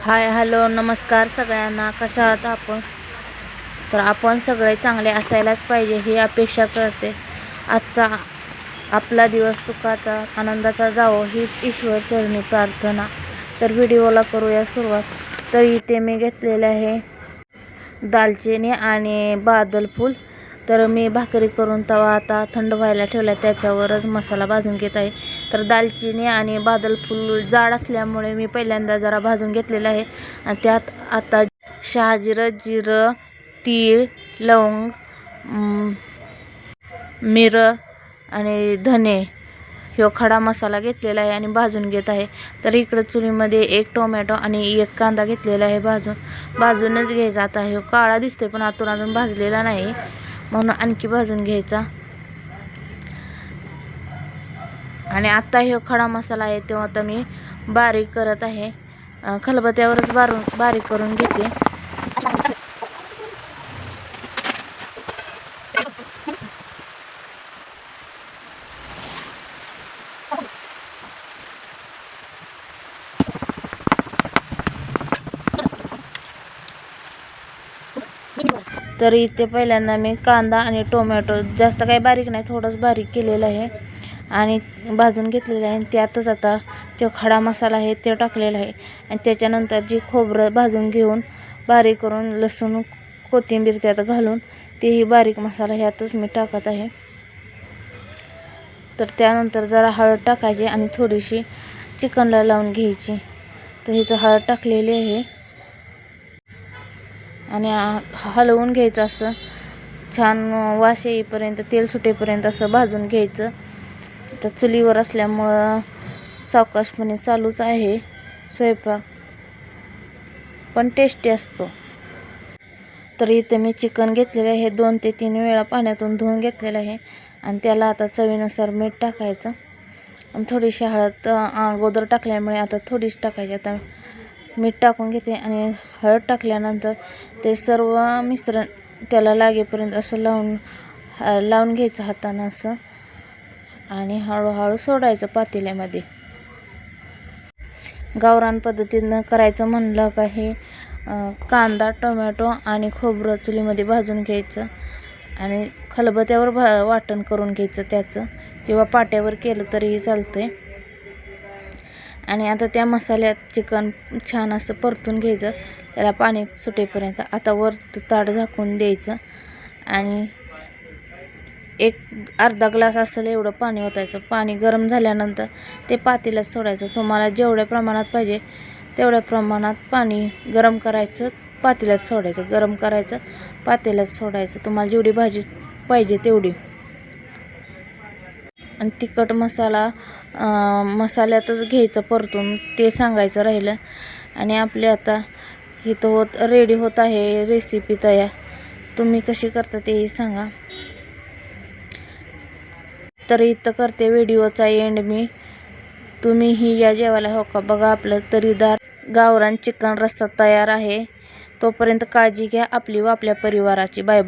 Hi hello नमस्कार सगळ्यांना. कशा आहात आपण? तर आपण सगळे चांगले असायलाच पाहिजे ही अपेक्षा करते. आजचा आपला दिवस सुखाचा आनंदाचा जावो हीच ईश्वर चरणी प्रार्थना. तर व्हिडिओला करूया सुरुवात. तर इथे मी घेतलेले आहे दालचिनी आणि बादल फूल. तर मी भाकरी करून तवा आता थंड व्हायला ठेवला, त्याच्यावरच मसाला भाजून घेत आहे. तर दालचिनी आणि बादल फूल जाड असल्यामुळे मी पहिल्यांदा जरा भाजून घेतलेलं आहे. आणि त्यात आता शहाजिरं, जिरं, तीळ, लवंग, मिरं आणि धने ह्यो खडा मसाला घेतलेला आहे आणि भाजून घेत आहे. तर इकडं चुलीमध्ये एक टोमॅटो आणि एक कांदा घेतलेला आहे भाजूनच घ्यायचा. आता ह्यो काळा दिसतोय पण आतून अजून भाजलेला नाही, म्हणून आणखी भाजून घ्यायचा. आणि आता ह्यो खडा मसाला आहे तो आता मी बारीक करत आहे. खलबत्त्यावरच बारीक करून घेते. तर इथे पहिल्यांदा मी कांदा आणि टोमॅटो जास्त काही बारीक नाही, थोडंच बारीक केलेलं आहे आणि भाजून घेतलेलं आहे. त्यातच आता तो खडा मसाला आहे ते टाकलेला आहे. आणि त्याच्यानंतर जी खोबरं भाजून घेऊन बारीक करून लसूण कोथिंबीर त्यात घालून तेही बारीक मसाला ह्यातच मी टाकत आहे. तर त्यानंतर जरा हळद टाकायची आणि थोडीशी चिकनला लावून घ्यायची. तर इथं हळद टाकलेली आहे आणि हलवून घ्यायचं. असं छान वास येईपर्यंत, तेल सुटेपर्यंत असं भाजून घ्यायचं. तर चुलीवर असल्यामुळं सावकाशपणे चालूच आहे स्वयंपाक, पण टेस्टी असतो. तर इथे मी चिकन घेतलेलं आहे, 2 ते 3 वेळा पाण्यातून धुवून घेतलेलं आहे. आणि त्याला आता चवीनुसार मीठ टाकायचं आणि थोडीशी हळद अगोदर टाकल्यामुळे आता थोडीशी टाकायची. आता मीठ टाकून घेते आणि हळद टाकल्यानंतर ते सर्व मिश्रण त्याला लागेपर्यंत असं लावून घ्यायचं हातानं असं आणि हळूहळू सोडायचं पातेल्यामध्ये. गावरान पद्धतीनं करायचं म्हणलं का हे कांदा, टोमॅटो आणि खोबरं चुलीमध्ये भाजून घ्यायचं आणि खलबत्त्यावर वाटण करून घ्यायचं त्याचं, किंवा पाट्यावर केलं तरीही चालतंय. आणि आता त्या मसाल्यात चिकन छान असं परतून घ्यायचं, त्याला पाणी सुटेपर्यंत. आता वर ताट झाकून द्यायचं आणि एक अर्धा ग्लास असेल एवढं पाणी ओतायचं. पाणी गरम झाल्यानंतर ते पातेल्यात सोडायचं. तुम्हाला जेवढ्या प्रमाणात पाहिजे तेवढ्या प्रमाणात पाणी गरम करायचं, पातेल्यात सोडायचं, गरम करायचं, पातेल्यात सोडायचं, तुम्हाला जेवढी भाजी पाहिजे तेवढी. आणि तिखट मसाला मसाल्यातच घ्यायचं परतून, ते सांगायचं राहिलं. आणि आपले आता इथं रेडी होत आहे रेसिपी तयार. तुम्ही कशी करता तेही सांगा. तर इथं करते व्हिडिओचा एंड मी. तुम्हीही या जेवायला हो का. बघा आपलं तरीदार गावरान चिकन रस्सा तयार आहे. तोपर्यंत काळजी घ्या आपली व आपल्या परिवाराची. Bye bye.